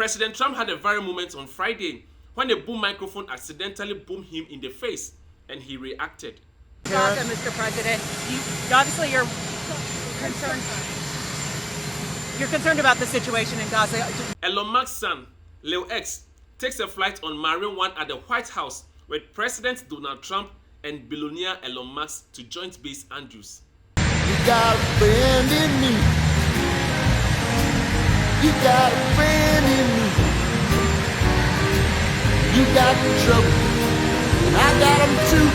President Trump had a viral moment on Friday when a boom microphone accidentally boomed him in the face and he reacted. Gaza, Mr. President, obviously you're concerned about the situation in Gaza. Elon Musk's son, Lil X, takes a flight on Marine One at the White House with President Donald Trump and billionaire Elon Musk to Joint Base Andrews. You got a friend in me. You got a friend in me. You got the trouble, and I got them too.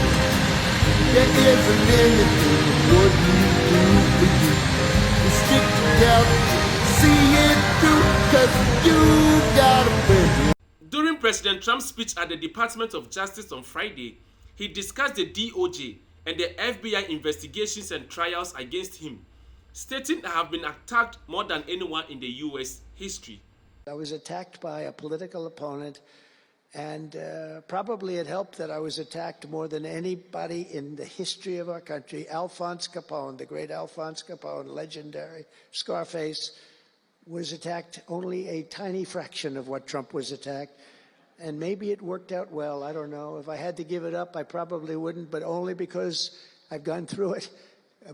There isn't anything what you do for you. We stick together, see it through, 'cause you got a friend. During President Trump's speech at the Department of Justice on Friday, he discussed the DOJ and the FBI investigations and trials against him, stating that have been attacked more than anyone in the U.S. history. I was attacked by a political opponent, and probably it helped that I was attacked more than anybody in the history of our country. Alphonse Capone, the great Alphonse Capone, legendary, Scarface, was attacked only a tiny fraction of what Trump was attacked. And maybe it worked out well. I don't know. If I had to give it up, I probably wouldn't, but only because I've gone through it.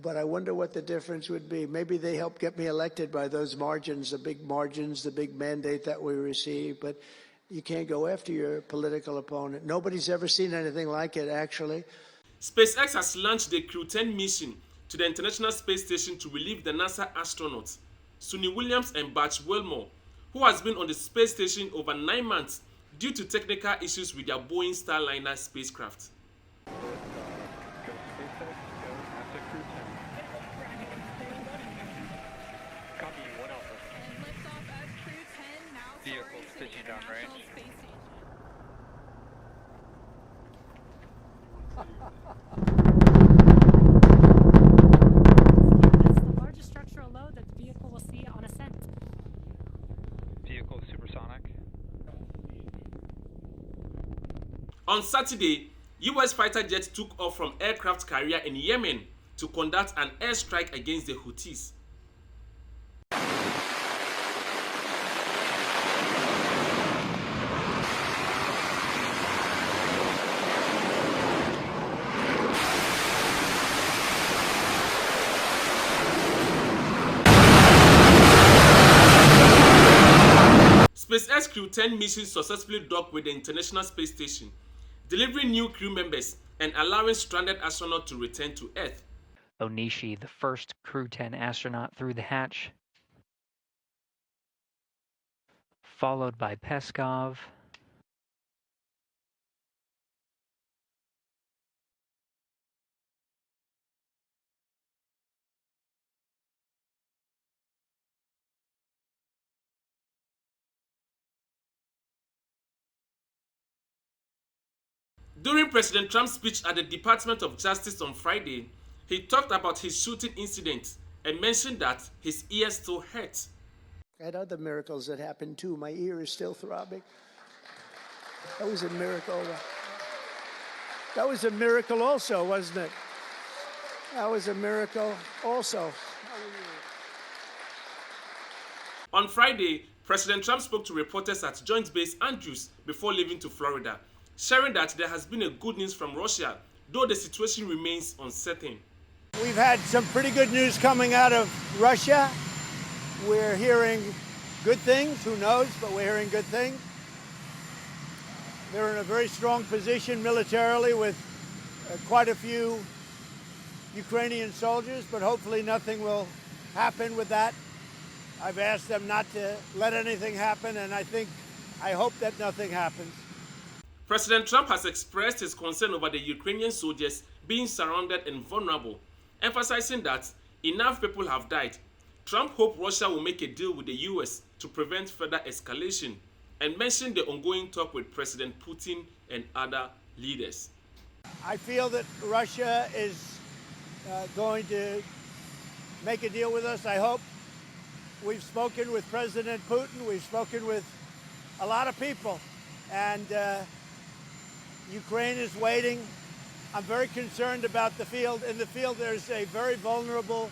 But I wonder what the difference would be. Maybe they helped get me elected by those margins, the big mandate that we received. But you can't go after your political opponent. Nobody's ever seen anything like it, actually. SpaceX has launched the Crew 10 mission to the International Space Station to relieve the NASA astronauts, Suni Williams and Butch Wilmore, who has been on the space station over 9 months due to technical issues with their Boeing Starliner spacecraft. Vehicle stitching down range. That's the largest structural load that the vehicle will see on ascent. Vehicle supersonic. On Saturday, US fighter jets took off from aircraft carrier in Yemen to conduct an airstrike against the Houthis. SpaceX Crew 10 mission successfully docked with the International Space Station, delivering new crew members and allowing stranded astronauts to return to Earth. Onishi, the first Crew 10 astronaut through the hatch, followed by Peskov, During President Trump's speech at the Department of Justice on Friday, he talked about his shooting incident and mentioned that his ear still hurts. I had other miracles that happened too. My ear is still throbbing. That was a miracle. That was a miracle also, wasn't it? That was a miracle also. On Friday, President Trump spoke to reporters at Joint Base Andrews before leaving to Florida, sharing that there has been a good news from Russia, though the situation remains uncertain. We've had some pretty good news coming out of Russia. We're hearing good things. Who knows, but we're hearing good things. They're in a very strong position militarily with quite a few Ukrainian soldiers, but hopefully nothing will happen with that. I've asked them not to let anything happen, and I hope that nothing happens. President Trump has expressed his concern over the Ukrainian soldiers being surrounded and vulnerable, emphasizing that enough people have died. Trump hoped Russia will make a deal with the US to prevent further escalation and mentioned the ongoing talk with President Putin and other leaders. I feel that Russia is going to make a deal with us, I hope. We've spoken with President Putin. We've spoken with a lot of people. And Ukraine is waiting. I'm very concerned about the field. In the field, there's a very vulnerable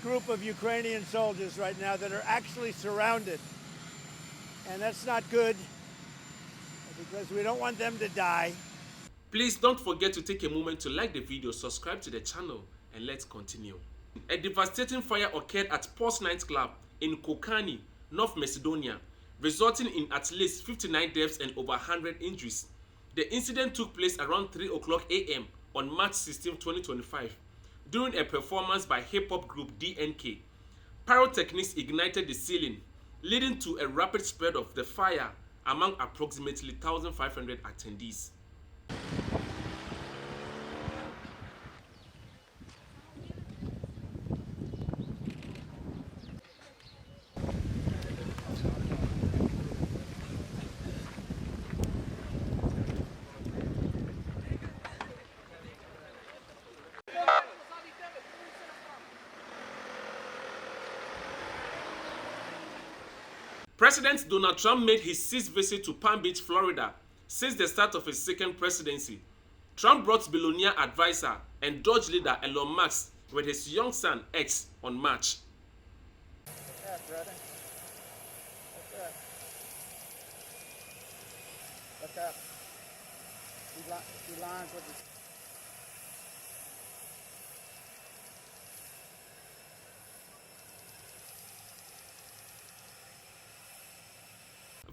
group of Ukrainian soldiers right now that are actually surrounded. And that's not good because we don't want them to die. Please don't forget to take a moment to like the video, subscribe to the channel, and let's continue. A devastating fire occurred at Pulse nightclub in Kokani, North Macedonia, resulting in at least 59 deaths and over 100 injuries. The incident took place around 3:00 a.m. on March 16, 2025, during a performance by hip-hop group DNK. Pyrotechnics ignited the ceiling, leading to a rapid spread of the fire among approximately 1,500 attendees. President Donald Trump made his 6th visit to Palm Beach, Florida, since the start of his second presidency. Trump brought billionaire advisor and Dodge leader Elon Musk with his young son X on March. What's that, brother? What's up? He lines with the...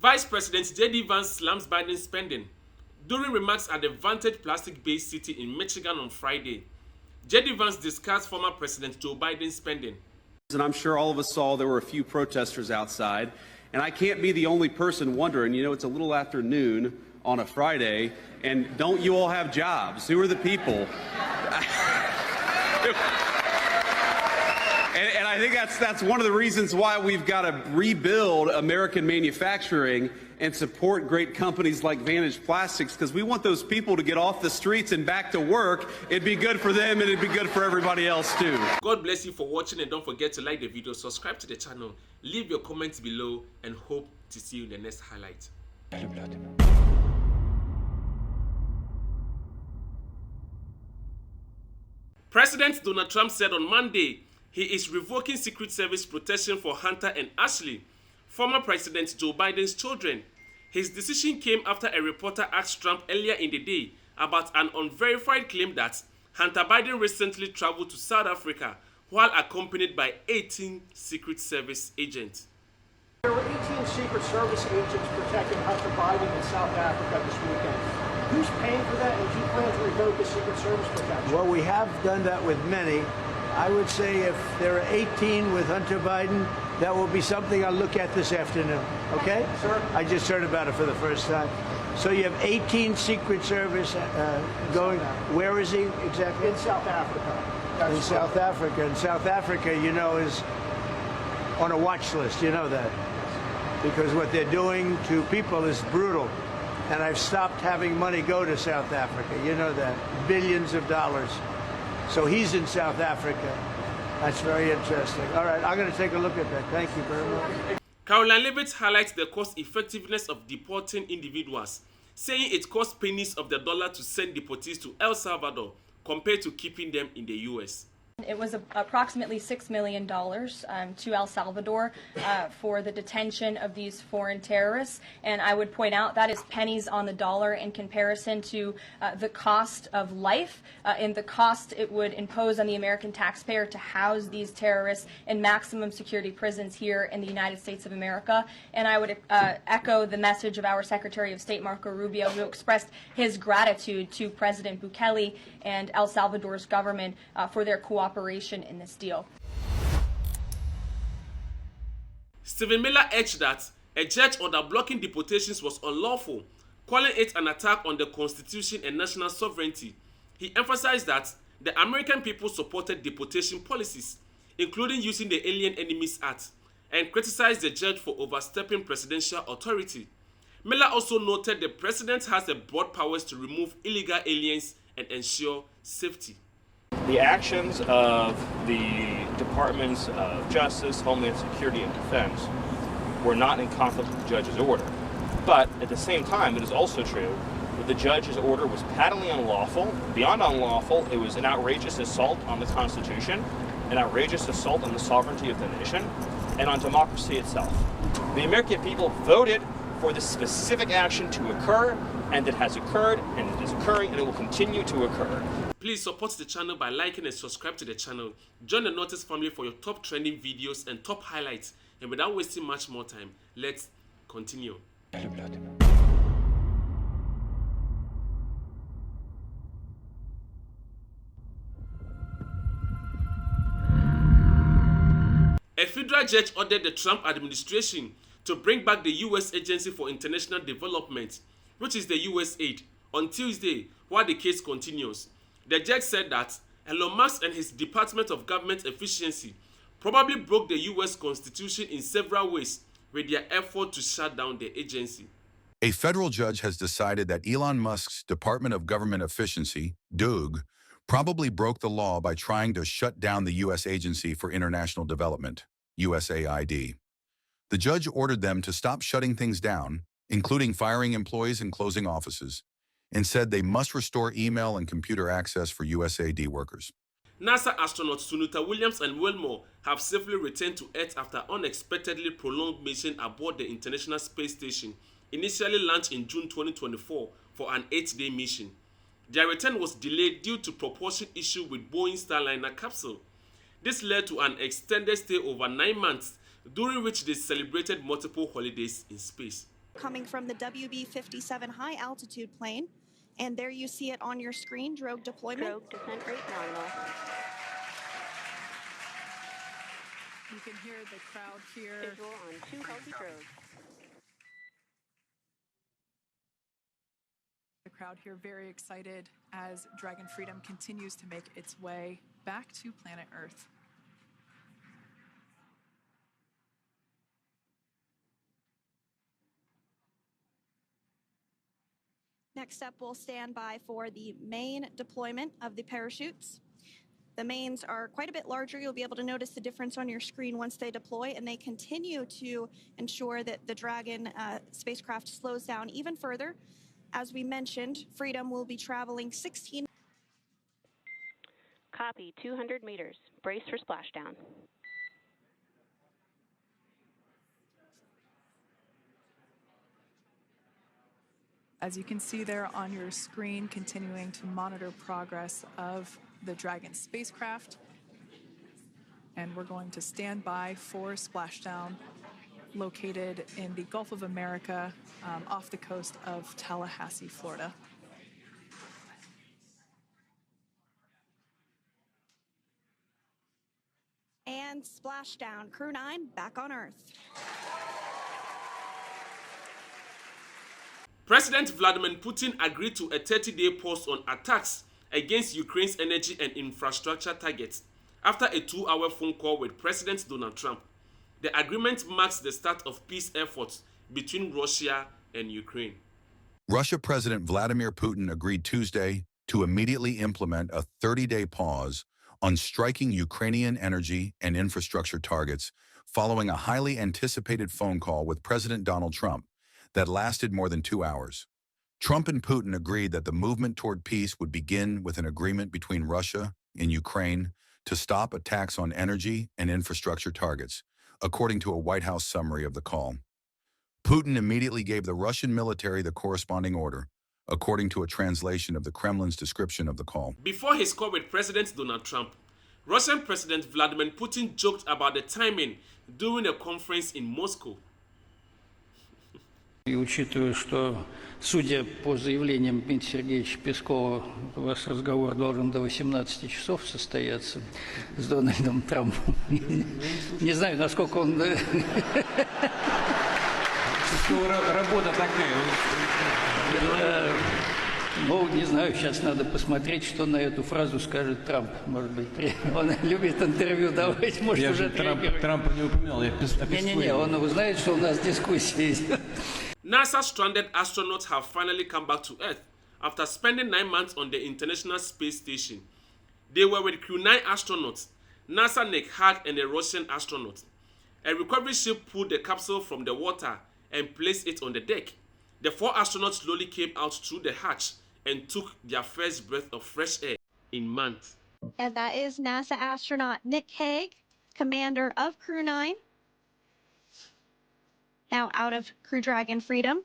Vice President J.D. Vance slams Biden's spending. During remarks at the Vantage Plastic-based city in Michigan on Friday, J.D. Vance discussed former President Joe Biden's spending. And I'm sure all of us saw there were a few protesters outside, and I can't be the only person wondering, it's a little after noon on a Friday, and don't you all have jobs? Who are the people? And I think that's one of the reasons why we've got to rebuild American manufacturing and support great companies like Vantage Plastics, because we want those people to get off the streets and back to work. It'd be good for them, and it'd be good for everybody else too. God bless you for watching, and don't forget to like the video, subscribe to the channel, leave your comments below, and hope to see you in the next highlight. President Donald Trump said on Monday he is revoking Secret Service protection for Hunter and Ashley, former President Joe Biden's children. His decision came after a reporter asked Trump earlier in the day about an unverified claim that Hunter Biden recently traveled to South Africa while accompanied by 18 Secret Service agents. There were 18 Secret Service agents protecting Hunter Biden in South Africa this weekend. Who's paying for that, and do you plan to revoke the Secret Service protection? Well, we have done that with many. I would say if there are 18 with Hunter Biden, that will be something I'll look at this afternoon, okay? Sir? I just heard about it for the first time. So you have 18 Secret Service going, where is he exactly? In South Africa. In South Africa. And South Africa, is on a watch list, you know that. Because what they're doing to people is brutal. And I've stopped having money go to South Africa, you know that. Billions of dollars. So he's in South Africa. That's very interesting. All right, I'm going to take a look at that. Thank you very much. Caroline Leavitt highlights the cost-effectiveness of deporting individuals, saying it costs pennies of the dollar to send deportees to El Salvador compared to keeping them in the U.S. It was approximately $6 million to El Salvador for the detention of these foreign terrorists. And I would point out that is pennies on the dollar in comparison to the cost of life and the cost it would impose on the American taxpayer to house these terrorists in maximum security prisons here in the United States of America. And I would echo the message of our Secretary of State, Marco Rubio, who expressed his gratitude to President Bukele and El Salvador's government for their cooperation in this deal. Stephen Miller urged that a judge order blocking deportations was unlawful, calling it an attack on the Constitution and national sovereignty. He emphasized that the American people supported deportation policies, including using the Alien Enemies Act, and criticized the judge for overstepping presidential authority. Miller also noted the president has the broad powers to remove illegal aliens and ensure safety. The actions of the Departments of Justice, Homeland Security, and Defense were not in conflict with the judge's order. But at the same time, it is also true that the judge's order was patently unlawful. Beyond unlawful, it was an outrageous assault on the Constitution, an outrageous assault on the sovereignty of the nation, and on democracy itself. The American people voted for this specific action to occur, and it has occurred, and it is occurring, and it will continue to occur. Please support the channel by liking and subscribe to the channel. Join the Notice family for your top trending videos and top highlights. And without wasting much more time, let's continue. A federal judge ordered the Trump administration to bring back the U.S. Agency for International Development, which is the USAID, on Tuesday while the case continues. The judge said that Elon Musk and his Department of Government Efficiency probably broke the U.S. Constitution in several ways with their effort to shut down the agency. A federal judge has decided that Elon Musk's Department of Government Efficiency, DOG, probably broke the law by trying to shut down the U.S. Agency for International Development, USAID. The judge ordered them to stop shutting things down, including firing employees and closing offices, and said they must restore email and computer access for USAID workers. NASA astronauts Sunita Williams and Wilmore have safely returned to Earth after unexpectedly prolonged mission aboard the International Space Station, initially launched in June 2024 for an 8-day mission. Their return was delayed due to propulsion issue with Boeing Starliner capsule. This led to an extended stay over 9 months, during which they celebrated multiple holidays in space. Coming from the WB-57 high-altitude plane, and there you see it on your screen, drogue deployment. Drogue descent rate nominal. You can hear the crowd here. Visual on 2 healthy drogues. The crowd here very excited as Dragon Freedom continues to make its way back to planet Earth. Next up, we'll stand by for the main deployment of the parachutes. The mains are quite a bit larger. You'll be able to notice the difference on your screen once they deploy, and they continue to ensure that the Dragon spacecraft slows down even further. As we mentioned, Freedom will be traveling 16. Copy, 200 meters. Brace for splashdown. As you can see there on your screen, continuing to monitor progress of the Dragon spacecraft. And we're going to stand by for splashdown located in the Gulf of America off the coast of Tallahassee, Florida. And splashdown. Crew 9 back on Earth. President Vladimir Putin agreed to a 30-day pause on attacks against Ukraine's energy and infrastructure targets after a 2-hour phone call with President Donald Trump. The agreement marks the start of peace efforts between Russia and Ukraine. Russia President Vladimir Putin agreed Tuesday to immediately implement a 30-day pause on striking Ukrainian energy and infrastructure targets following a highly anticipated phone call with President Donald Trump that lasted more than 2 hours. Trump and Putin agreed that the movement toward peace would begin with an agreement between Russia and Ukraine to stop attacks on energy and infrastructure targets, according to a White House summary of the call. Putin immediately gave the Russian military the corresponding order, according to a translation of the Kremlin's description of the call. Before his call with President Donald Trump, Russian President Vladimir Putin joked about the timing during a conference in Moscow. И учитывая, что, судя по заявлениям Дмитрия Сергеевича Пескова, у вас разговор должен до 18 часов состояться с Дональдом Трампом. Не знаю, насколько он... Работа такая. Ну, не знаю, сейчас надо посмотреть, что на эту фразу скажет Трамп. Может быть, он любит интервью давать, может уже Трампа не упоминал, я Не-не-не, он знает, что у нас дискуссия идет. NASA stranded astronauts have finally come back to Earth after spending 9 months on the International Space Station. They were with Crew 9 astronauts, NASA Nick Hague and a Russian astronaut. A recovery ship pulled the capsule from the water and placed it on the deck. The 4 astronauts slowly came out through the hatch and took their first breath of fresh air in months. And that is NASA astronaut Nick Hague, commander of Crew 9. Now out of Crew Dragon Freedom.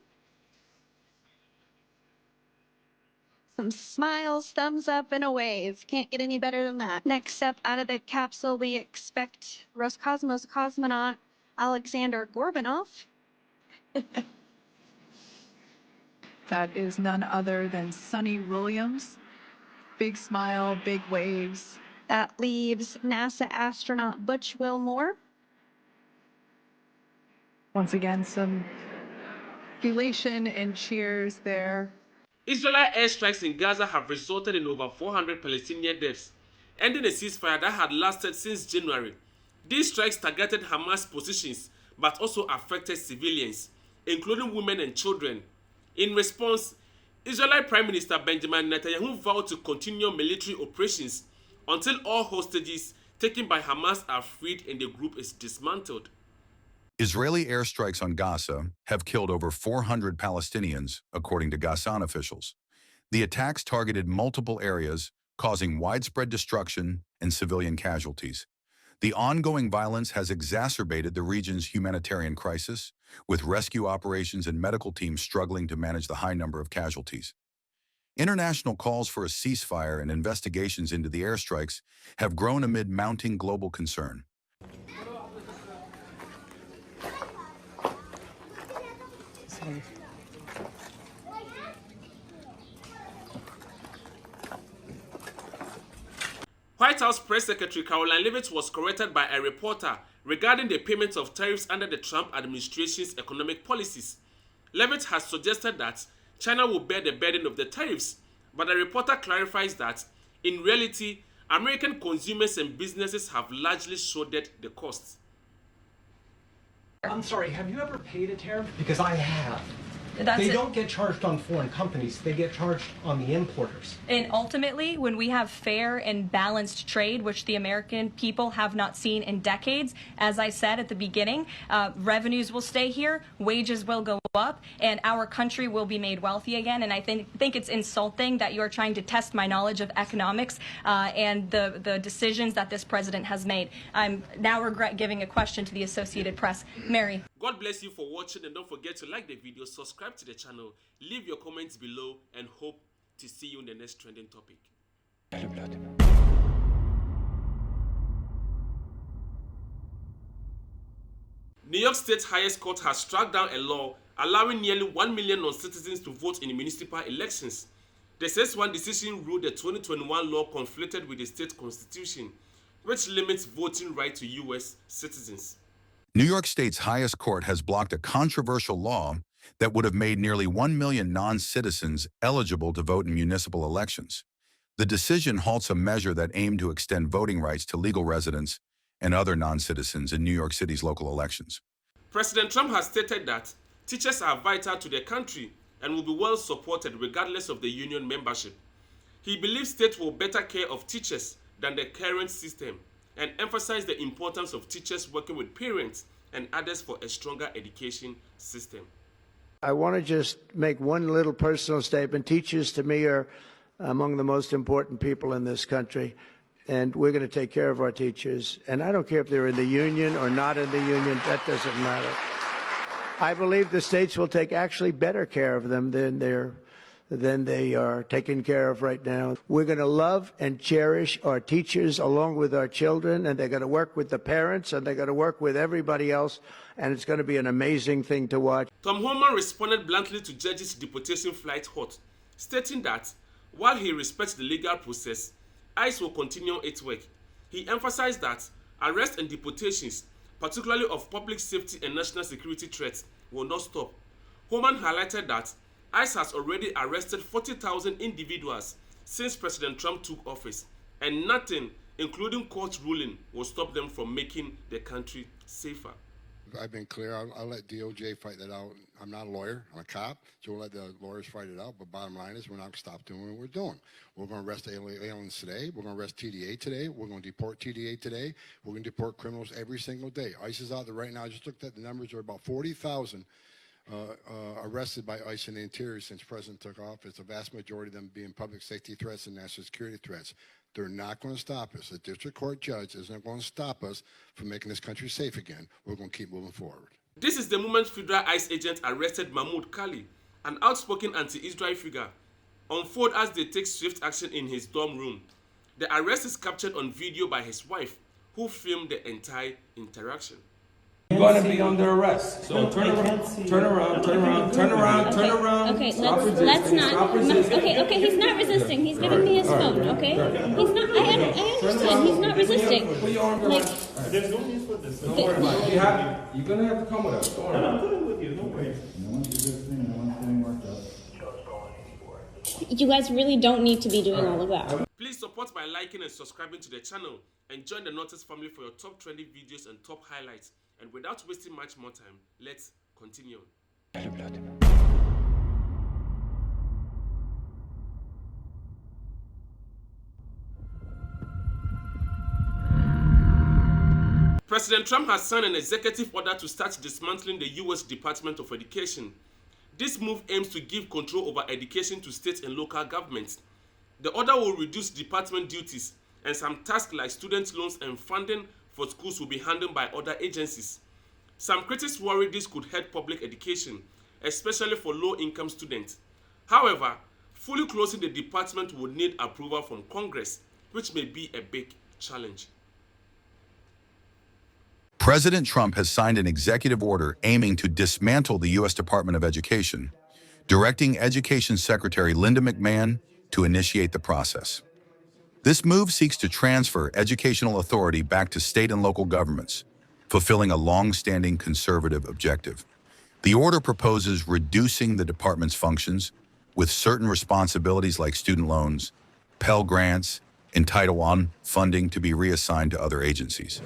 Some smiles, thumbs up, and a wave. Can't get any better than that. Next up, out of the capsule, we expect Roscosmos cosmonaut Alexander Gorbanov. That is none other than Sonny Williams. Big smile, big waves. That leaves NASA astronaut Butch Wilmore. Once again, some elation and cheers there. Israeli airstrikes in Gaza have resulted in over 400 Palestinian deaths, ending a ceasefire that had lasted since January. These strikes targeted Hamas positions but also affected civilians, including women and children. In response, Israeli Prime Minister Benjamin Netanyahu vowed to continue military operations until all hostages taken by Hamas are freed and the group is dismantled. Israeli airstrikes on Gaza have killed over 400 Palestinians, according to Gazan officials. The attacks targeted multiple areas, causing widespread destruction and civilian casualties. The ongoing violence has exacerbated the region's humanitarian crisis, with rescue operations and medical teams struggling to manage the high number of casualties. International calls for a ceasefire and investigations into the airstrikes have grown amid mounting global concern. White House Press Secretary Caroline Leavitt was corrected by a reporter regarding the payment of tariffs under the Trump administration's economic policies. Leavitt has suggested that China will bear the burden of the tariffs, but the reporter clarifies that, in reality, American consumers and businesses have largely shouldered the costs. I'm sorry, have you ever paid a tariff? Because I have. That's they it. don't get charged on foreign companies, they get charged on the importers. And ultimately, when we have fair and balanced trade, which the American people have not seen in decades, as I said at the beginning, revenues will stay here, wages will go up, and our country will be made wealthy again. And I think it's insulting that you are trying to test my knowledge of economics and the decisions that this president has made. I'm now regret giving a question to the Associated Press. Mary. God bless you for watching, and don't forget to like the video, subscribe to the channel, leave your comments below, and hope to see you in the next trending topic. New York State's highest court has struck down a law allowing nearly 1 million non-citizens to vote in municipal elections. The 6-1 decision ruled the 2021 law conflicted with the state constitution, which limits voting rights to U.S. citizens. New York State's highest court has blocked a controversial law that would have made nearly 1 million non-citizens eligible to vote in municipal elections. The decision halts a measure that aimed to extend voting rights to legal residents and other non-citizens in New York City's local elections. President Trump has stated that teachers are vital to the country and will be well supported regardless of the union membership. He believes states will better care of teachers than the current system, and emphasize the importance of teachers working with parents and others for a stronger education system. I want to just make one little personal statement. Teachers, to me, are among the most important people in this country, and we're going to take care of our teachers. And I don't care if they're in the union or not in the union. That doesn't matter. I believe the states will take actually better care of them than they are taken care of right now. We're going to love and cherish our teachers along with our children, and they're going to work with the parents, and they're going to work with everybody else, and it's going to be an amazing thing to watch. Tom Homan responded bluntly to judge's deportation flight hot, stating that while he respects the legal process, ICE will continue its work. He emphasized that arrests and deportations, particularly of public safety and national security threats, will not stop. Homan highlighted that ICE has already arrested 40,000 individuals since President Trump took office, and nothing, including court ruling, will stop them from making the country safer. I've been clear. I'll let DOJ fight that out. I'm not a lawyer. I'm a cop, so we'll let the lawyers fight it out. But bottom line is we're not going to stop doing what we're doing. We're going to arrest aliens today. We're going to arrest TDA today. We're going to deport TDA today. We're going to deport criminals every single day. ICE is out there right now. I just looked at the numbers. There are about 40,000 arrested by ICE in the interior since President took office. The vast majority of them being public safety threats and national security threats. They're not going to stop us. The district court judge isn't going to stop us from making this country safe again. We're going to keep moving forward. This is the moment federal ICE agents arrested Mahmoud Kali, an outspoken anti-Israel figure, on phone as they take swift action in his dorm room. The arrest is captured on video by his wife, who filmed the entire interaction. You're going to be under arrest. So turn around, turn around, turn around, turn around, turn around. Okay, let's not. Okay, he's not resisting. He's giving me his phone. Okay, he's not. I understand. He's not resisting. Like, there's no use for this. Don't worry about it. You're going to have to come with us. Don't worry. I'm coming with you. No worries. No one's resisting. No one's getting worked up. You guys really don't need to be doing all of that. Please support by liking and subscribing to the channel and join the Notice family for your top trending videos and top highlights. And without wasting much more time, let's continue. President Trump has signed an executive order to start dismantling the U.S. Department of Education. This move aims to give control over education to state and local governments. The order will reduce department duties, and some tasks like student loans and funding for schools will be handled by other agencies. Some critics worry this could hurt public education, especially for low-income students. However, fully closing the department would need approval from Congress, which may be a big challenge. President Trump has signed an executive order aiming to dismantle the U.S. Department of Education, directing Education Secretary Linda McMahon to initiate the process. This move seeks to transfer educational authority back to state and local governments, fulfilling a long-standing conservative objective. The order proposes reducing the department's functions, with certain responsibilities like student loans, Pell Grants, and Title I funding to be reassigned to other agencies.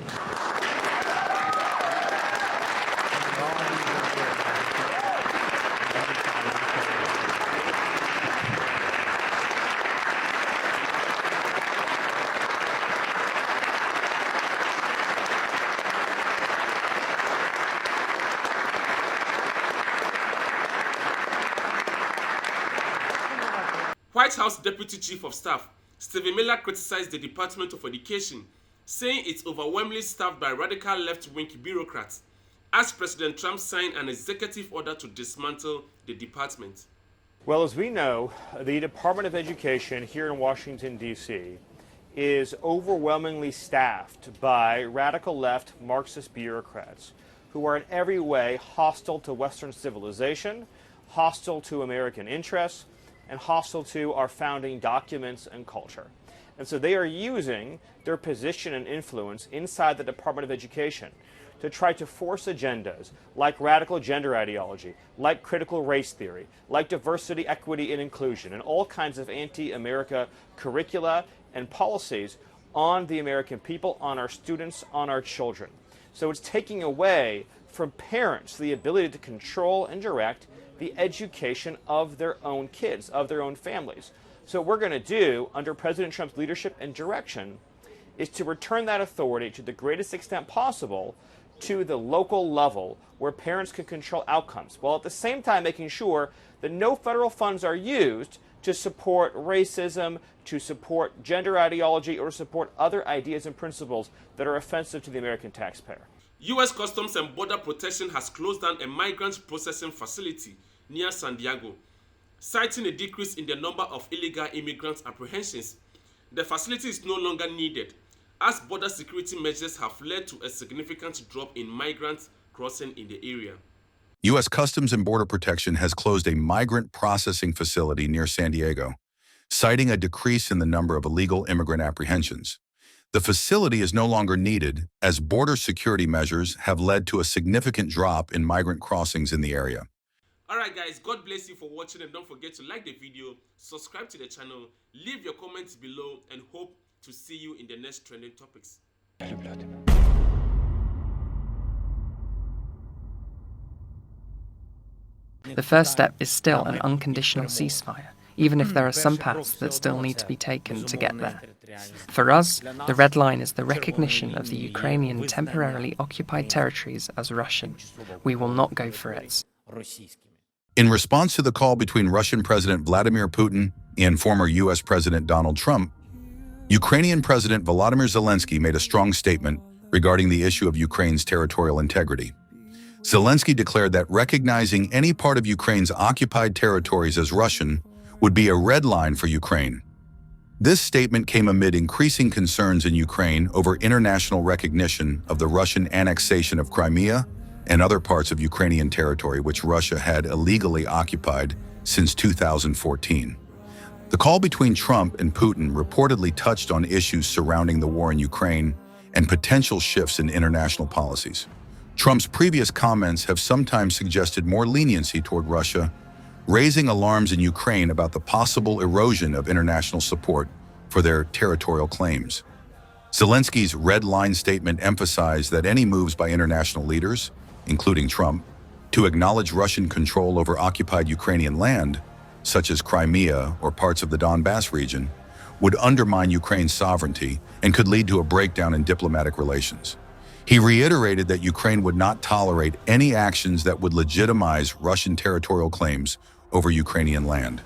White House Deputy Chief of Staff Stephen Miller criticized the Department of Education, saying it's overwhelmingly staffed by radical left-wing bureaucrats, as President Trump signed an executive order to dismantle the department. Well, as we know, the Department of Education here in Washington, D.C. is overwhelmingly staffed by radical left Marxist bureaucrats who are in every way hostile to Western civilization, hostile to American interests, and hostile to our founding documents and culture. And so they are using their position and influence inside the Department of Education to try to force agendas like radical gender ideology, like critical race theory, like diversity, equity, and inclusion, and all kinds of anti-America curricula and policies on the American people, on our students, on our children. So it's taking away from parents the ability to control and direct the education of their own kids, of their own families. So what we're going to do under President Trump's leadership and direction is to return that authority to the greatest extent possible to the local level where parents can control outcomes, while at the same time making sure that no federal funds are used to support racism, to support gender ideology, or to support other ideas and principles that are offensive to the American taxpayer. U.S. Customs and Border Protection has closed down a migrant processing facility near San Diego, citing a decrease in the number of illegal immigrant apprehensions. The facility is no longer needed, as border security measures have led to a significant drop in migrants crossing in the area. U.S. Customs and Border Protection has closed a migrant processing facility near San Diego, citing a decrease in the number of illegal immigrant apprehensions. The facility is no longer needed as border security measures have led to a significant drop in migrant crossings in the area. Alright guys, God bless you for watching, and don't forget to like the video, subscribe to the channel, leave your comments below, and hope to see you in the next trending topics. The first step is still an unconditional ceasefire, even if there are some paths that still need to be taken to get there. For us, the red line is the recognition of the Ukrainian temporarily occupied territories as Russian. We will not go for it. In response to the call between Russian President Vladimir Putin and former U.S. President Donald Trump, Ukrainian President Volodymyr Zelensky made a strong statement regarding the issue of Ukraine's territorial integrity. Zelensky declared that recognizing any part of Ukraine's occupied territories as Russian would be a red line for Ukraine. This statement came amid increasing concerns in Ukraine over international recognition of the Russian annexation of Crimea and other parts of Ukrainian territory which Russia had illegally occupied since 2014. The call between Trump and Putin reportedly touched on issues surrounding the war in Ukraine and potential shifts in international policies. Trump's previous comments have sometimes suggested more leniency toward Russia, raising alarms in Ukraine about the possible erosion of international support for their territorial claims. Zelensky's red line statement emphasized that any moves by international leaders, including Trump, to acknowledge Russian control over occupied Ukrainian land, such as Crimea or parts of the Donbass region, would undermine Ukraine's sovereignty and could lead to a breakdown in diplomatic relations. He reiterated that Ukraine would not tolerate any actions that would legitimize Russian territorial claims over Ukrainian land.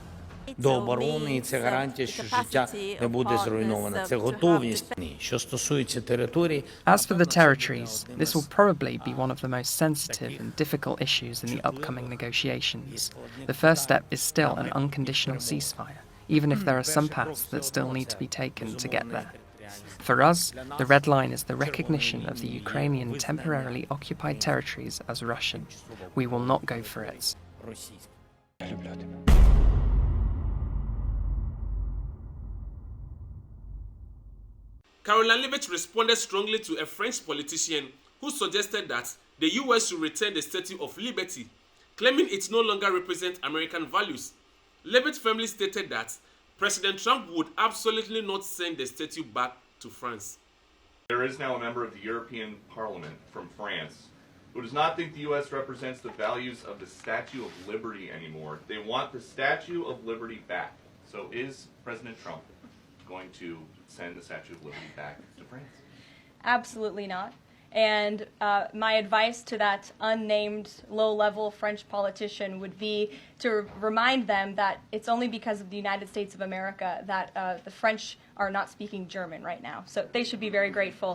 До оборони, і це гарантія, що життя не буде зруйновано. Це готовність. Що стосується територій... As for the territories, this will probably be one of the most sensitive and difficult issues in the upcoming negotiations. The first step is still an unconditional ceasefire, even if there are some paths that still need to be taken to get there. For us, the red line is the recognition of the Ukrainian temporarily occupied territories as Russian. We will not go for it. Caroline Leavitt responded strongly to a French politician who suggested that the US should return the Statue of Liberty, claiming it no longer represents American values. Leavitt firmly stated that President Trump would absolutely not send the statue back to France. There is now a member of the European Parliament from France who does not think the U.S. represents the values of the Statue of Liberty anymore. They want the Statue of Liberty back. So is President Trump going to send the Statue of Liberty back to France? Absolutely not. And my advice to that unnamed low-level French politician would be to remind them that it's only because of the United States of America that the French are not speaking German right now. So they should be very grateful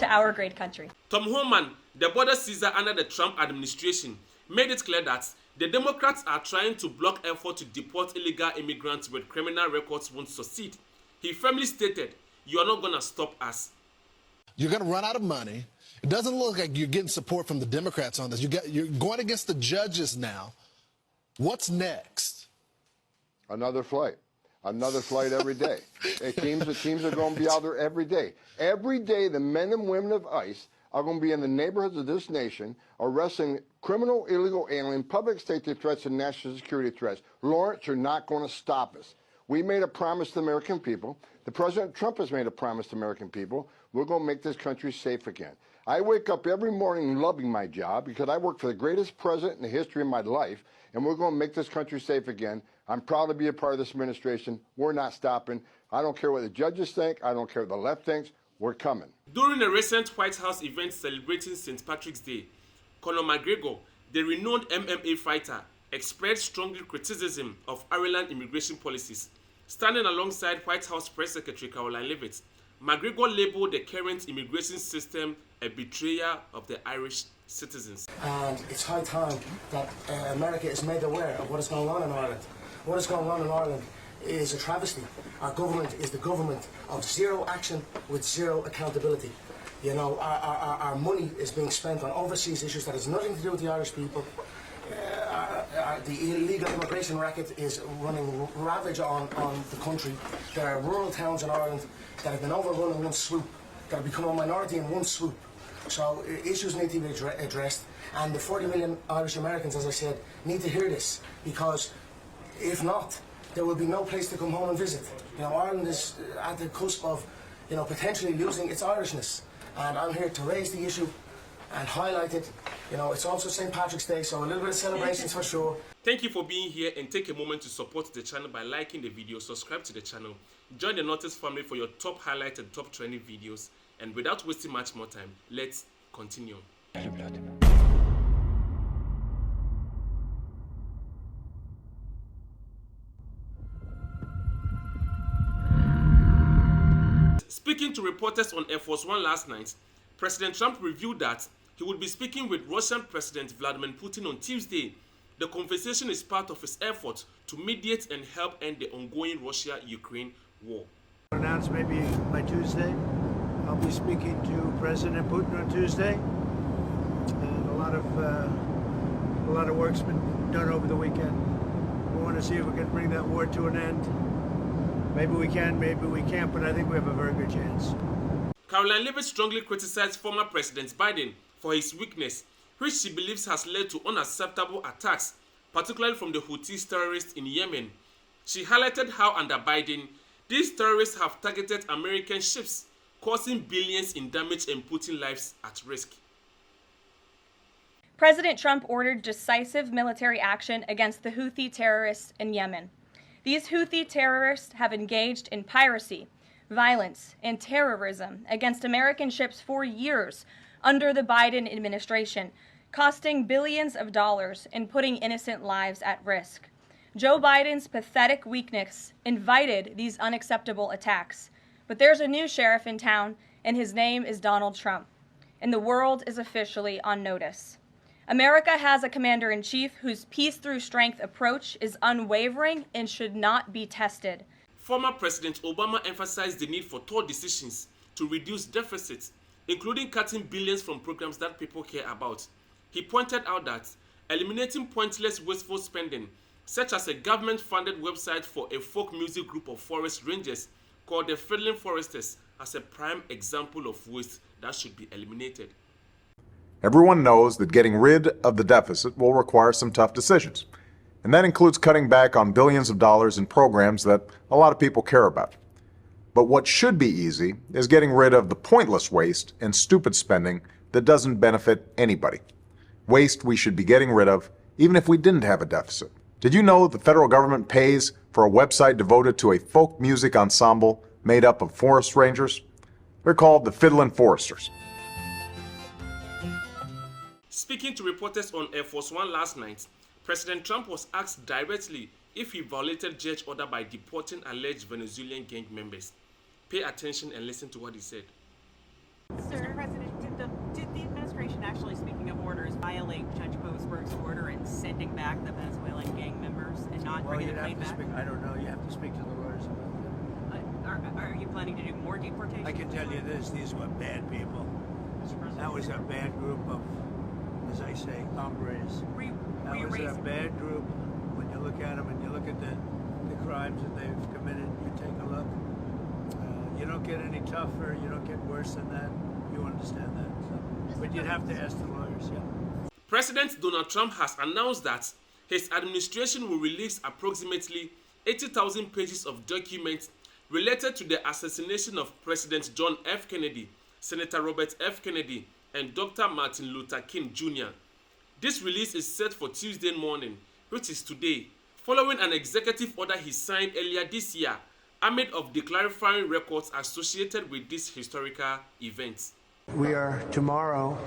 to our great country. Tom Homan, the border Caesar under the Trump administration, made it clear that the Democrats are trying to block effort to deport illegal immigrants with criminal records won't succeed. He firmly stated, "You are not going to stop us." You're going to run out of money. It doesn't look like you're getting support from the Democrats on this. You're going against the judges now. What's next? Another flight. Another flight every day. The teams are going to be out there every day. Every day, the men and women of ICE are going to be in the neighborhoods of this nation arresting criminal, illegal alien, public safety threats, and national security threats. Lawrence, you're not going to stop us. We made a promise to the American people. The President Trump has made a promise to American people. We're going to make this country safe again. I wake up every morning loving my job because I work for the greatest president in the history of my life, and we're going to make this country safe again. I'm proud to be a part of this administration. We're not stopping. I don't care what the judges think. I don't care what the left thinks. We're coming. During a recent White House event celebrating St. Patrick's Day, Conor McGregor, the renowned MMA fighter, expressed strong criticism of Ireland immigration policies. Standing alongside White House Press Secretary Caroline Leavitt, McGregor labeled the current immigration system a betrayal of the Irish citizens. And it's high time that America is made aware of what is going on in Ireland. What is going on in Ireland is a travesty. Our government is the government of zero action with zero accountability. You know, our money is being spent on overseas issues that has nothing to do with the Irish people. The illegal immigration racket is running ravage on the country. There are rural towns in Ireland that have been overrun in one swoop, that have become a minority in one swoop. So issues need to be addressed, and the 40 million Irish Americans, as I said, need to hear this, because if not, there will be no place to come home and visit. You know, Ireland is at the cusp of, you know, potentially losing its Irishness, and I'm here to raise the issue and highlight it. You know, it's also St. Patrick's Day, so a little bit of celebrations for sure. Thank you for being here, and take a moment to support the channel by liking the video, subscribe to the channel, join the Notice family for your top highlighted, top trending videos, and without wasting much more time, let's continue. Speaking to reporters on Air Force One last night, President Trump revealed that He would be speaking with Russian President Vladimir Putin on Tuesday. The conversation is part of his effort to mediate and help end the ongoing Russia-Ukraine war. Announced maybe by Tuesday. I'll be speaking to President Putin on Tuesday. And a lot of work's been done over the weekend. We want to see if we can bring that war to an end. Maybe we can, maybe we can't, but I think we have a very good chance. Caroline Leavitt strongly criticized former President Biden for his weakness, which she believes has led to unacceptable attacks, particularly from the Houthi terrorists in Yemen. She highlighted how under Biden, these terrorists have targeted American ships, causing billions in damage and putting lives at risk. President Trump ordered decisive military action against the Houthi terrorists in Yemen. These Houthi terrorists have engaged in piracy, violence, and terrorism against American ships for years under the Biden administration, costing billions of dollars and putting innocent lives at risk. Joe Biden's pathetic weakness invited these unacceptable attacks. But there's a new sheriff in town, and his name is Donald Trump. And the world is officially on notice. America has a commander-in-chief whose peace-through-strength approach is unwavering and should not be tested. Former President Obama emphasized the need for tough decisions to reduce deficits, including cutting billions from programs that people care about. He pointed out that eliminating pointless, wasteful spending, such as a government-funded website for a folk music group of forest rangers called the Fiddling Foresters, as a prime example of waste that should be eliminated. Everyone knows that getting rid of the deficit will require some tough decisions, and that includes cutting back on billions of dollars in programs that a lot of people care about. But what should be easy is getting rid of the pointless waste and stupid spending that doesn't benefit anybody. Waste we should be getting rid of even if we didn't have a deficit. Did you know the federal government pays for a website devoted to a folk music ensemble made up of forest rangers? They're called the Fiddling Foresters. Speaking to reporters on Air Force One last night, President Trump was asked directly if he violated judge order by deporting alleged Venezuelan gang members. Pay attention and listen to what he said. Mr. President, did the administration, actually speaking of orders, violate Judge Boasberg's order in sending back the Venezuelan gang members and not bringing the plane back? I don't know. You have to speak to the lawyers about that. Are you planning to do more deportations? I can tell you this, these were bad people. That was a bad group of, as I say, hombres. That was a bad group. When you look at them and you look at the crimes that they've committed, you take a look. You don't get any tougher, you don't get worse than that. You understand that. So, but you'd have to ask the lawyers, yeah. President Donald Trump has announced that his administration will release approximately 80,000 pages of documents related to the assassination of President John F. Kennedy, Senator Robert F. Kennedy, and Dr. Martin Luther King Jr. This release is set for Tuesday morning, which is today, following an executive order he signed earlier this year amid of declarifying records associated with this historical event. We are tomorrow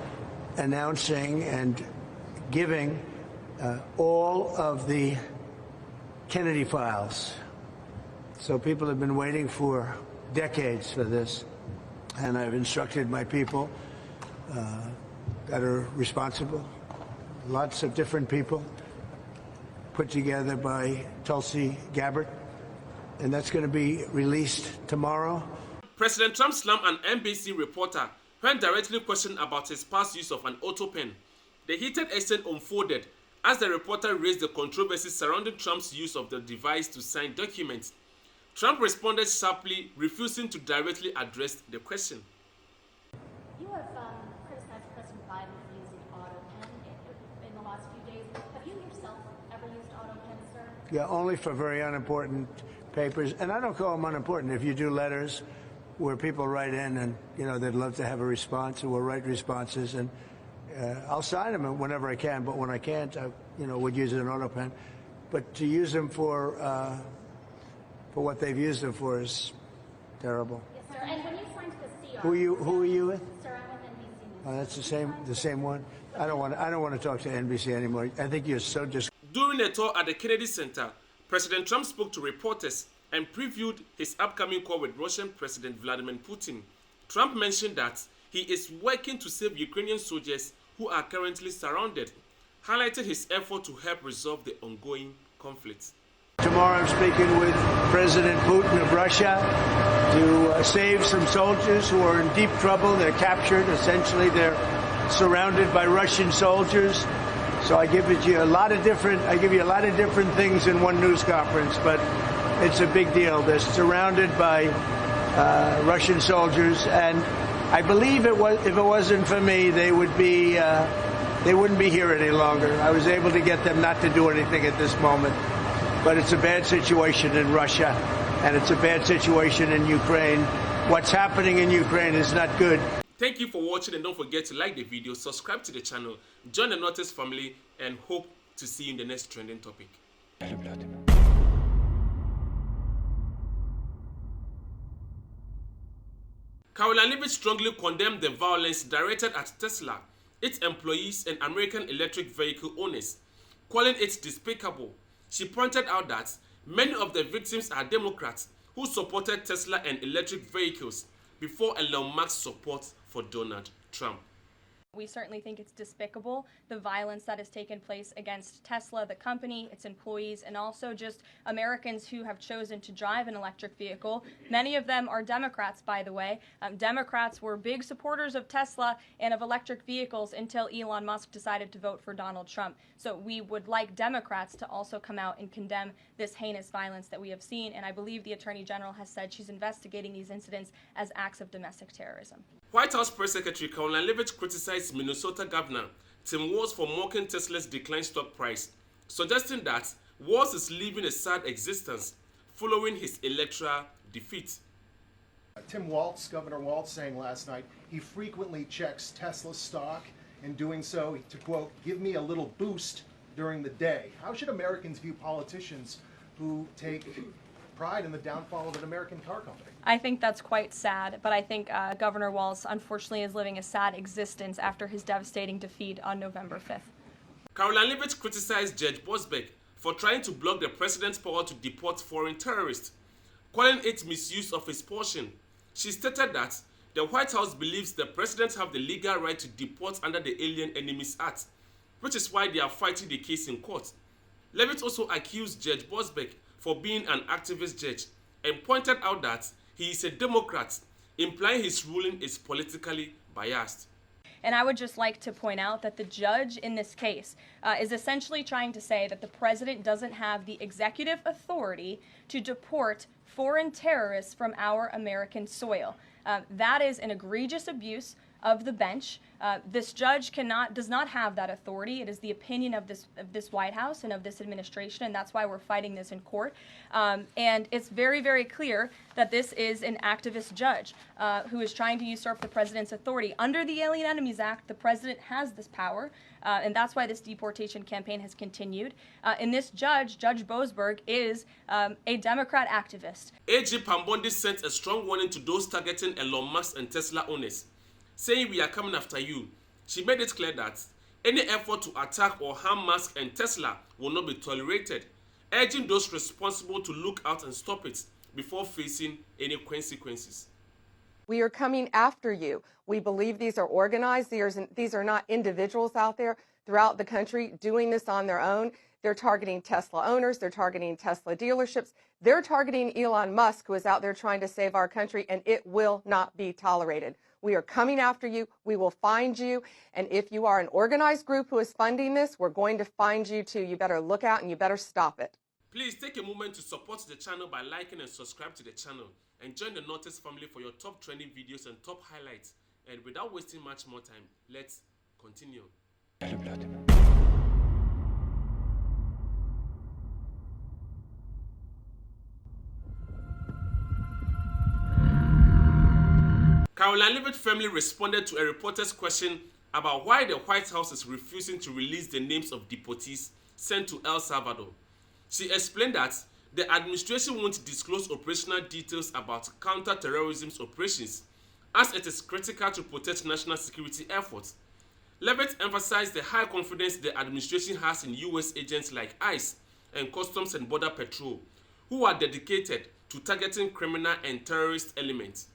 announcing and giving all of the Kennedy files. So people have been waiting for decades for this, and I've instructed my people that are responsible, lots of different people, put together by Tulsi Gabbard, and that's going to be released tomorrow. President Trump slammed an NBC reporter when directly questioned about his past use of an auto pen. The heated exchange unfolded as the reporter raised the controversy surrounding Trump's use of the device to sign documents. Trump responded sharply, refusing to directly address the question. You have criticized President Biden for using AutoPen in the last few days. Have you yourself ever used AutoPen, sir? Yeah, only for very unimportant papers. And I don't call them unimportant. If you do letters where people write in and, you know, they'd love to have a response, and we'll write responses, and I'll sign them whenever I can, but when I can't, I, would use an AutoPen. But to use them for what they've used them for is terrible. Yes, sir. And when you signed the CR, Who are you with? Sir, I'm with NBC News. Oh, that's the same one. I don't want to talk to NBC anymore. I think you're so During a tour at the Kennedy Center, President Trump spoke to reporters and previewed his upcoming call with Russian President Vladimir Putin. Trump mentioned that he is working to save Ukrainian soldiers who are currently surrounded, highlighted his effort to help resolve the ongoing conflict. Tomorrow I'm speaking with President Putin of Russia to save some soldiers who are in deep trouble. They're captured. Essentially, they're surrounded by Russian soldiers. So I give you a lot of different things in one news conference, but it's a big deal. They're surrounded by Russian soldiers, and I believe if it wasn't for me, they wouldn't be here any longer. I was able to get them not to do anything at this moment. But it's a bad situation in Russia, and it's a bad situation in Ukraine. What's happening in Ukraine is not good. Thank you for watching, and don't forget to like the video, subscribe to the channel, join the Notice family, and hope to see you in the next trending topic. Caroline Leavitt strongly condemned the violence directed at Tesla, its employees, and American electric vehicle owners, calling it despicable. She pointed out that many of the victims are Democrats who supported Tesla and electric vehicles before Elon Musk's support for Donald Trump. We certainly think it's despicable, the violence that has taken place against Tesla, the company, its employees, and also just Americans who have chosen to drive an electric vehicle. Many of them are Democrats, by the way. Democrats were big supporters of Tesla and of electric vehicles until Elon Musk decided to vote for Donald Trump. So we would like Democrats to also come out and condemn this heinous violence that we have seen, and I believe the Attorney General has said she's investigating these incidents as acts of domestic terrorism. White House Press Secretary Caroline Leavitt criticized Minnesota Governor Tim Walz for mocking Tesla's declined stock price, suggesting that Walz is living a sad existence following his electoral defeat. Tim Walz, Governor Walz, saying last night he frequently checks Tesla stock, in doing so to, quote, give me a little boost during the day. How should Americans view politicians who take pride in the downfall of an American car company? I think that's quite sad, but I think Governor Walz unfortunately is living a sad existence after his devastating defeat on November 5th. Caroline Leavitt criticized Judge Boasberg for trying to block the president's power to deport foreign terrorists, calling it misuse of his portion. She stated that the White House believes the presidents have the legal right to deport under the Alien Enemies Act, which is why they are fighting the case in court. Leavitt also accused Judge Boasberg for being an activist judge and pointed out that he is a Democrat, implying his ruling is politically biased. And I would just like to point out that the judge in this case is essentially trying to say that the president doesn't have the executive authority to deport foreign terrorists from our American soil. That is an egregious abuse of the bench. This judge does not have that authority. It is the opinion of this White House and of this administration, and that's why we're fighting this in court. And it's very, very clear that this is an activist judge who is trying to usurp the president's authority. Under the Alien Enemies Act, the president has this power, and that's why this deportation campaign has continued. And this judge, Judge Boasberg, is a Democrat activist. AG Pambondi sent a strong warning to those targeting Elon Musk and Tesla owners, saying we are coming after you. She made it clear that any effort to attack or harm Musk and Tesla will not be tolerated, urging those responsible to look out and stop it before facing any consequences. We are coming after you. We believe these are organized. These are not individuals out there throughout the country doing this on their own. They're targeting Tesla owners. They're targeting Tesla dealerships. They're targeting Elon Musk, who is out there trying to save our country, and it will not be tolerated. We are coming after you. We will find you. And if you are an organized group who is funding this, we're going to find you too. You better look out and you better stop it. Please take a moment to support the channel by liking and subscribe to the channel, and join the Notice family for your top trending videos and top highlights. And without wasting much more time, let's continue. Caroline Leavitt firmly responded to a reporter's question about why the White House is refusing to release the names of deportees sent to El Salvador. She explained that the administration won't disclose operational details about counter-terrorism operations, as it is critical to protect national security efforts. Leavitt emphasized the high confidence the administration has in U.S. agents like ICE and Customs and Border Patrol, who are dedicated to targeting criminal and terrorist elements.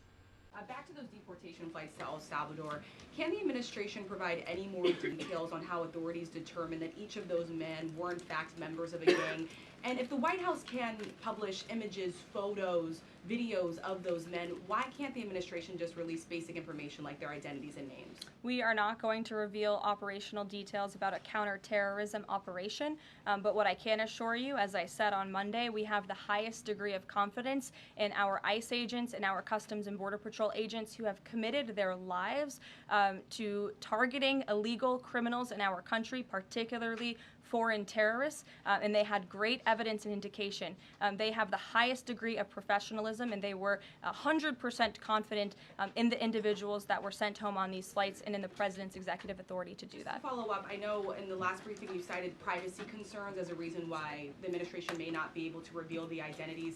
Back to those deportations. deportation flights to El Salvador. Can the administration provide any more details on how authorities determined that each of those men were in fact members of a gang? And if the White House can publish images, photos, videos of those men, why can't the administration just release basic information like their identities and names? We are not going to reveal operational details about a counterterrorism operation, but what I can assure you, as I said on Monday, we have the highest degree of confidence in our ICE agents and our Customs and Border Patrol agents who have committed their lives to targeting illegal criminals in our country, particularly foreign terrorists, and they had great evidence and indication. They have the highest degree of professionalism, and they were 100% confident in the individuals that were sent home on these flights and in the president's executive authority to do that. To follow up, I know in the last briefing you cited privacy concerns as a reason why the administration may not be able to reveal the identities.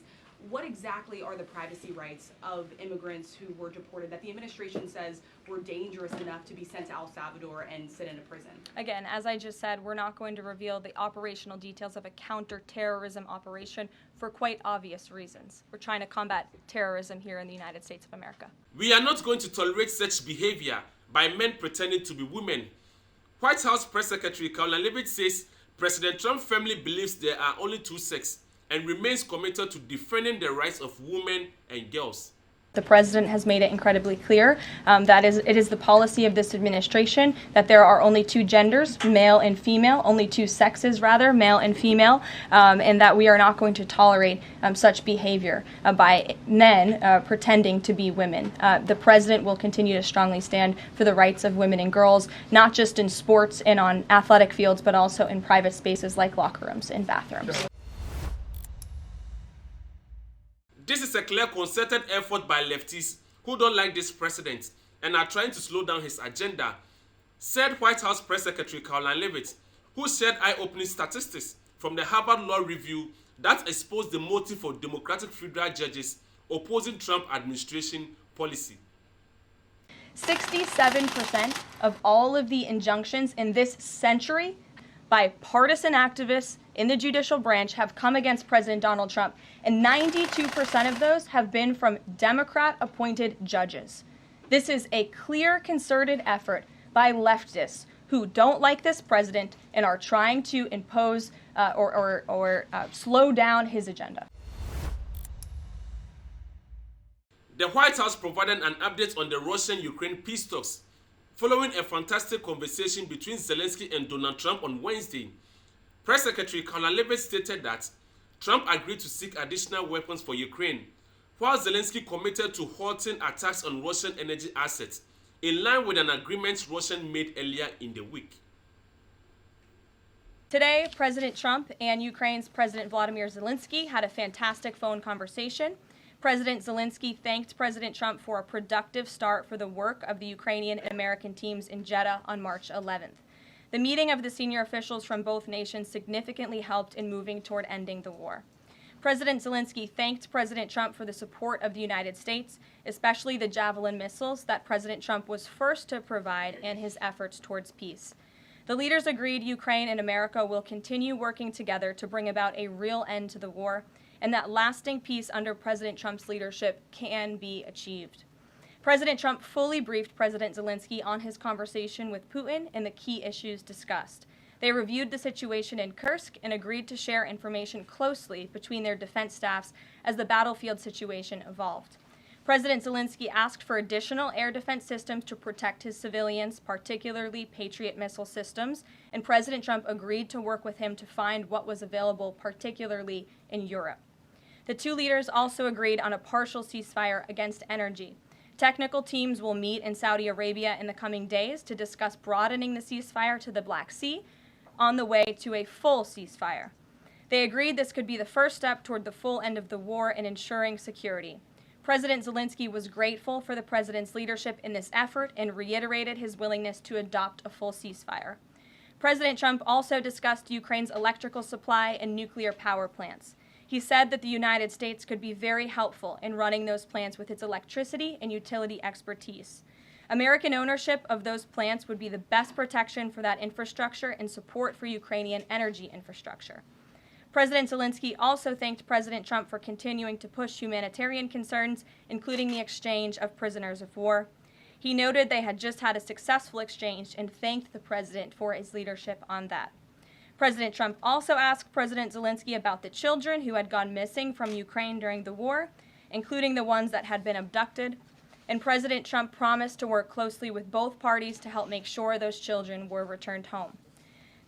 What exactly are the privacy rights of immigrants who were deported that the administration says were dangerous enough to be sent to El Salvador and sit in a prison? Again, as I just said, we're not going to reveal the operational details of a counterterrorism operation for quite obvious reasons. We're trying to combat terrorism here in the United States of America. We are not going to tolerate such behavior by men pretending to be women. White House Press Secretary Karoline Leavitt says President Trump firmly believes there are only two sexes and remains committed to defending the rights of women and girls. The president has made it incredibly clear that it is the policy of this administration that there are only two genders, male and female, only two sexes rather, male and female, and that we are not going to tolerate such behavior by men pretending to be women. The president will continue to strongly stand for the rights of women and girls, not just in sports and on athletic fields, but also in private spaces like locker rooms and bathrooms. This is a clear concerted effort by leftists who don't like this president and are trying to slow down his agenda, said White House Press Secretary Karoline Leavitt, who shared eye-opening statistics from the Harvard Law Review that exposed the motive for Democratic federal judges opposing Trump administration policy. 67% of all of the injunctions in this century by partisan activists in the judicial branch have come against President Donald Trump, and 92% of those have been from Democrat-appointed judges. This is a clear, concerted effort by leftists who don't like this president and are trying to impose or slow down his agenda. The White House provided an update on the Russian-Ukraine peace talks following a fantastic conversation between Zelensky and Donald Trump on Wednesday. Press Secretary Karoline Leavitt stated that Trump agreed to seek additional weapons for Ukraine, while Zelensky committed to halting attacks on Russian energy assets, in line with an agreement Russia made earlier in the week. Today, President Trump and Ukraine's President Volodymyr Zelensky had a fantastic phone conversation. President Zelensky thanked President Trump for a productive start for the work of the Ukrainian and American teams in Jeddah on March 11th. The meeting of the senior officials from both nations significantly helped in moving toward ending the war. President Zelensky thanked President Trump for the support of the United States, especially the Javelin missiles that President Trump was first to provide in his efforts towards peace. The leaders agreed Ukraine and America will continue working together to bring about a real end to the war, and that lasting peace under President Trump's leadership can be achieved. President Trump fully briefed President Zelensky on his conversation with Putin and the key issues discussed. They reviewed the situation in Kursk and agreed to share information closely between their defense staffs as the battlefield situation evolved. President Zelensky asked for additional air defense systems to protect his civilians, particularly Patriot missile systems, and President Trump agreed to work with him to find what was available, particularly in Europe. The two leaders also agreed on a partial ceasefire against energy. Technical teams will meet in Saudi Arabia in the coming days to discuss broadening the ceasefire to the Black Sea on the way to a full ceasefire. They agreed this could be the first step toward the full end of the war and ensuring security. President Zelensky was grateful for the president's leadership in this effort and reiterated his willingness to adopt a full ceasefire. President Trump also discussed Ukraine's electrical supply and nuclear power plants. He said that the United States could be very helpful in running those plants with its electricity and utility expertise. American ownership of those plants would be the best protection for that infrastructure and support for Ukrainian energy infrastructure. President Zelensky also thanked President Trump for continuing to push humanitarian concerns, including the exchange of prisoners of war. He noted they had just had a successful exchange and thanked the president for his leadership on that. President Trump also asked President Zelensky about the children who had gone missing from Ukraine during the war, including the ones that had been abducted, and President Trump promised to work closely with both parties to help make sure those children were returned home.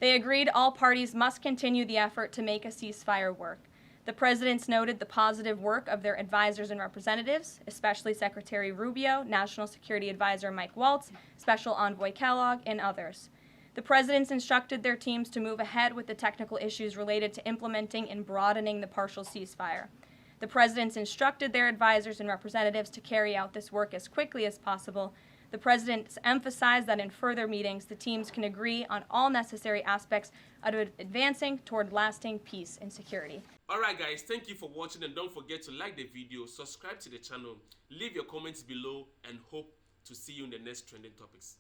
They agreed all parties must continue the effort to make a ceasefire work. The presidents noted the positive work of their advisors and representatives, especially Secretary Rubio, National Security Advisor Mike Waltz, Special Envoy Kellogg, and others. The presidents instructed their teams to move ahead with the technical issues related to implementing and broadening the partial ceasefire. The presidents instructed their advisors and representatives to carry out this work as quickly as possible. The presidents emphasized that in further meetings, the teams can agree on all necessary aspects of advancing toward lasting peace and security. Alright guys, thank you for watching, and don't forget to like the video, subscribe to the channel, leave your comments below, and hope to see you in the next trending topics.